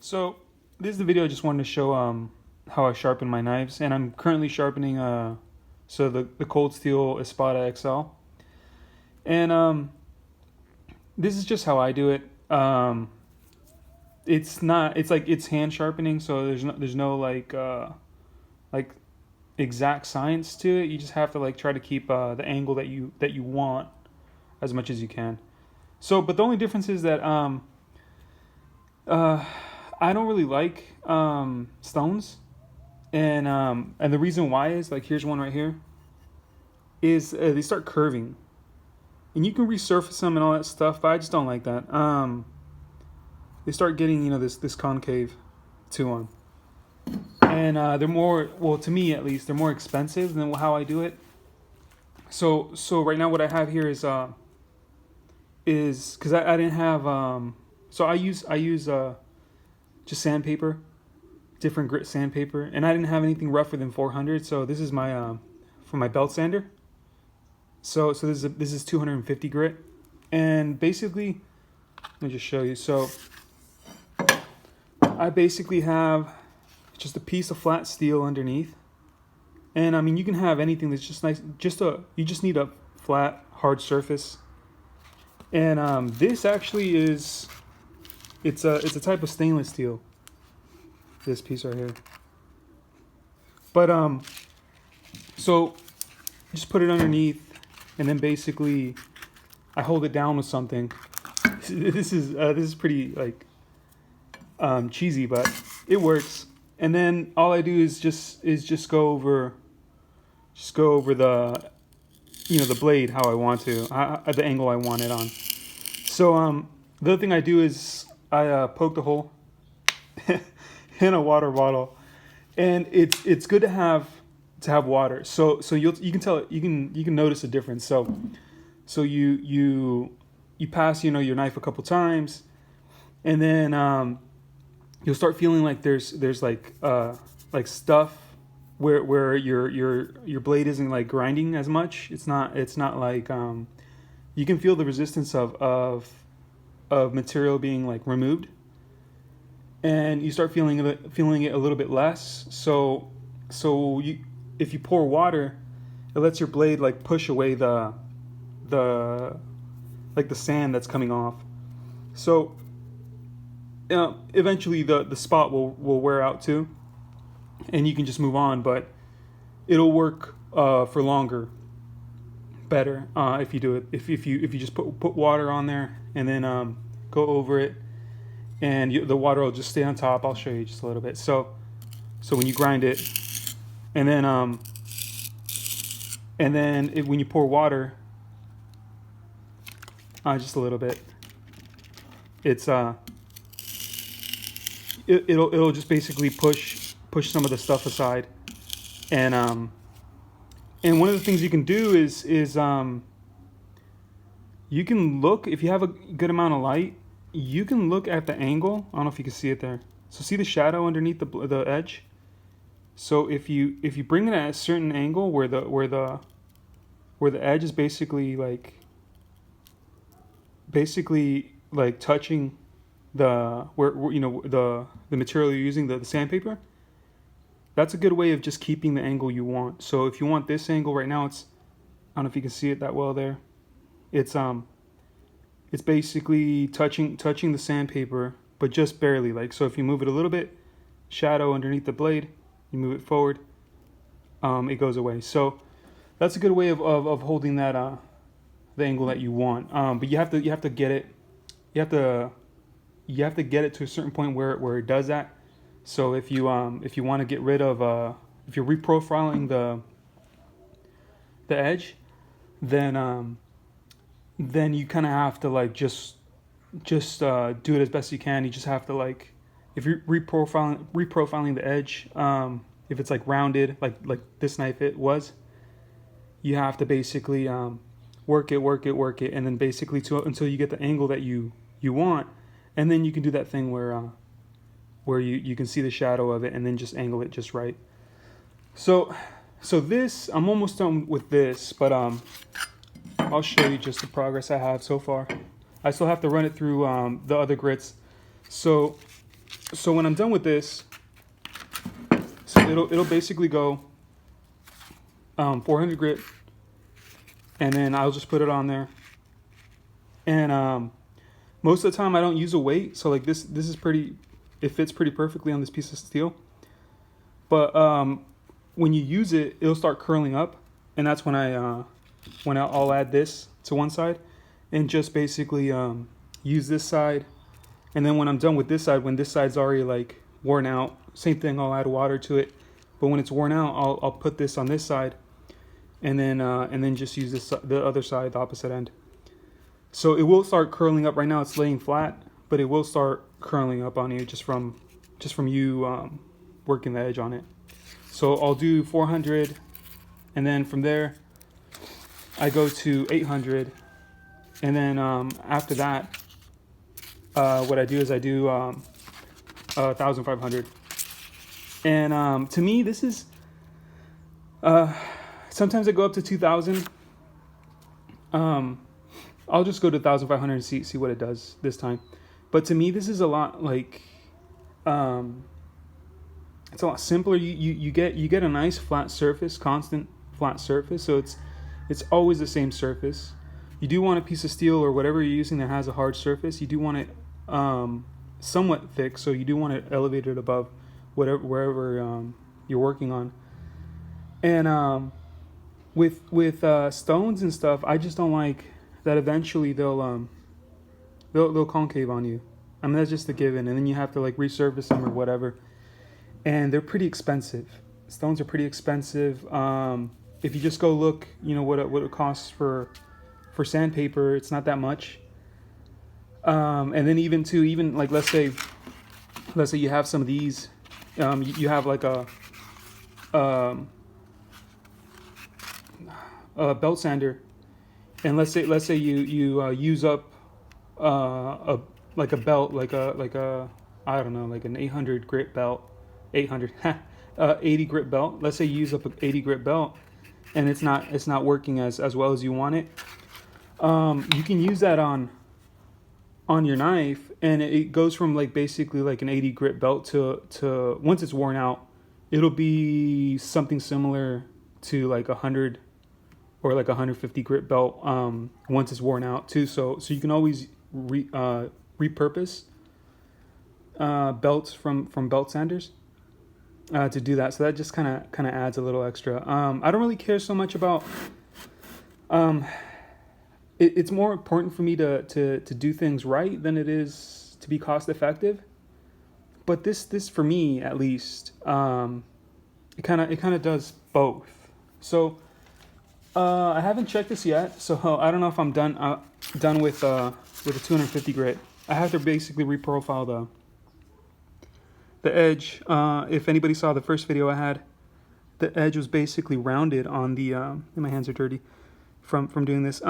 So this is the video I just wanted to show how I sharpen my knives, and I'm currently sharpening the Cold Steel Espada XL, and this is just how I do it. It's hand sharpening, so there's no like exact science to it. You just have to like try to keep the angle that you want as much as you can. So, but the only difference is that uh, I don't really like stones, and the reason why is like here's one right here is they start curving, and you can resurface them and all that stuff, but I just don't like that. They start getting this concave to them, and they're more, well, to me at least, they're more expensive than how I do it. So right now what I have here is because I didn't have so I use just sandpaper, different grit sandpaper, and I didn't have anything rougher than 400. So this is my for my belt sander. So this is 250 grit, and basically, let me just show you. So I basically have just a piece of flat steel underneath, and I mean you can have anything that's just nice. You just need a flat hard surface, and this actually is it's a type of stainless steel. This piece right here, but so just put it underneath, and then basically I hold it down with something. This is pretty like cheesy, but it works. And then all I do is just go over the the blade how I want to, the angle I want it on. So the other thing I do is I poke the hole in a water bottle, and it's good to have water. So you can tell, you can notice a difference. So you pass your knife a couple times, and then you'll start feeling like there's like stuff where your blade isn't like grinding as much. It's not like you can feel the resistance of material being like removed, and you start feeling it a little bit less. So if you pour water, it lets your blade like push away the sand that's coming off. So eventually the spot will wear out too, and you can just move on. But it'll work for longer, better if you do it. If you just put water on there and then go over it, and the water will just stay on top. I'll show you just a little bit. So when you grind it, and then when you pour water, just a little bit, it's it'll just basically push some of the stuff aside, and one of the things you can do is you can look, if you have a good amount of light, you can look at the angle. I don't know if you can see it there. So see the shadow underneath the edge. So if you bring it at a certain angle where the edge is basically like touching the the material you're using, the sandpaper, that's a good way of just keeping the angle you want. So if you want this angle right now, it's, I don't know if you can see it that well there. It's basically touching the sandpaper, but just barely. Like, so if you move it a little bit, shadow underneath the blade, you move it forward, it goes away. So that's a good way of holding that the angle that you want. But you have to get it. You have to get it to a certain point where it does that. So if you want to get rid of if you're reprofiling the edge, then you kind of have to like just do it as best you can. You just have to, like, if you're reprofiling the edge, if it's like rounded like this knife it was, you have to basically work it, and then basically until you get the angle that you want, and then you can do that thing where you can see the shadow of it, and then just angle it just right. So this, I'm almost done with this, but I'll show you just the progress I have so far. I still have to run it through the other grits. So So when I'm done with this, so it'll basically go 400 grit, and then I'll just put it on there. And most of the time I don't use a weight, so like this is pretty, it fits pretty perfectly on this piece of steel. But when you use it, it'll start curling up, and that's when I'll add this to one side, and just basically use this side. And then when I'm done with this side, when this side's already like worn out, same thing, I'll add water to it. But when it's worn out, I'll put this on this side, and then just use this, the other side, the opposite end. So it will start curling up. Right now it's laying flat, but it will start curling up on you just from you working the edge on it. So I'll do 400, and then from there I go to 800, and then after that, what I do is I do 1,500. And to me, this is sometimes I go up to 2,000. I'll just go to 1,500 and see what it does this time. But to me, this is a lot like it's a lot simpler. You get a nice flat surface, constant flat surface. So it's always the same surface. You do want a piece of steel or whatever you're using that has a hard surface. You do want it somewhat thick, so you do want it elevated above wherever you're working on. And with stones and stuff, I just don't like that. Eventually they'll concave on you. I mean, that's just a given, and then you have to like resurface them or whatever. And they're pretty expensive. Stones are pretty expensive. If you just go look, you know what it costs for sandpaper, it's not that much. And then even like let's say you have some of these, you have like a belt sander, and let's say you use up a belt, like a I don't know, like an 800 grit belt, 80 grit belt. Let's say you use up an 80 grit belt, and it's not working as well as you want it. You can use that on your knife, and it goes from like basically like an 80 grit belt to once it's worn out, it'll be something similar to like 100 or like 150 grit belt once it's worn out too. So you can always repurpose belts from belt sanders to do that. So that just kind of adds a little extra. I don't really care so much about. It's more important for me to do things right than it is to be cost effective. But this for me at least, it kind of does both. So I haven't checked this yet, so I don't know if I'm done with a 250 grit. I have to basically reprofile the edge. If anybody saw the first video I had, the edge was basically rounded on the. And my hands are dirty from doing this.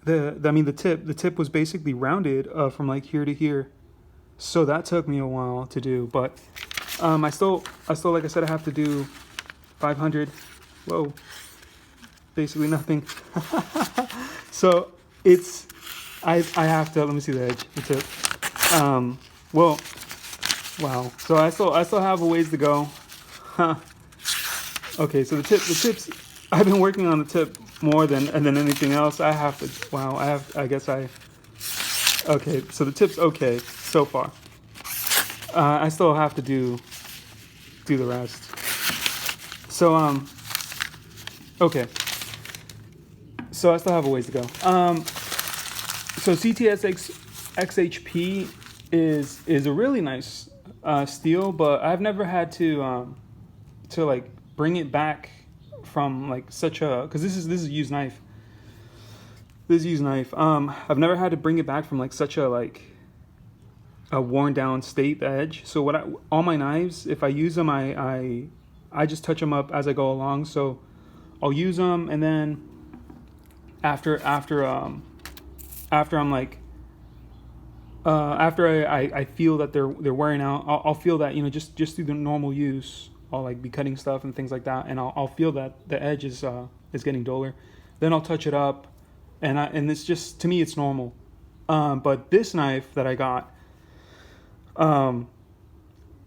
The tip was basically rounded from like here to here, so that took me a while to do. But I still like I said, I have to do 500. Whoa, basically nothing. So it's I have to, let me see the edge, the tip. Well, wow. So I still have a ways to go. Okay, so the tips. I've been working on the tip more than anything else. I have to. Wow. Okay, so the tip's okay so far. I still have to do the rest. So okay. So I still have a ways to go. So CTS XHP is a really nice steel, but I've never had to like bring it back from like such a, because this is used knife. This is used knife. I've never had to bring it back from like such a like a worn down state, the edge. So all my knives, if I use them, I just touch them up as I go along. So I'll use them, and then after I'm like after I feel that they're wearing out, I'll feel that, you know, just through the normal use, I'll like be cutting stuff and things like that, and I'll feel that the edge is getting duller. Then I'll touch it up, and it's just, to me, it's normal. But this knife that I got, Um,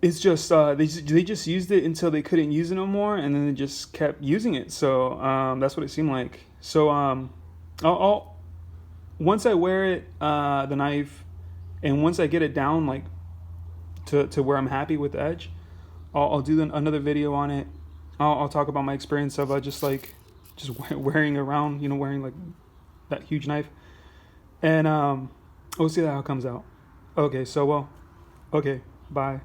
it's just they just used it until they couldn't use it no more, and then they just kept using it. So that's what it seemed like. So I'll once I wear it, the knife, and once I get it down like to where I'm happy with the edge, I'll do another video on it. I'll talk about my experience of just wearing around, wearing like that huge knife, and we'll see how it comes out. Okay, so okay, bye.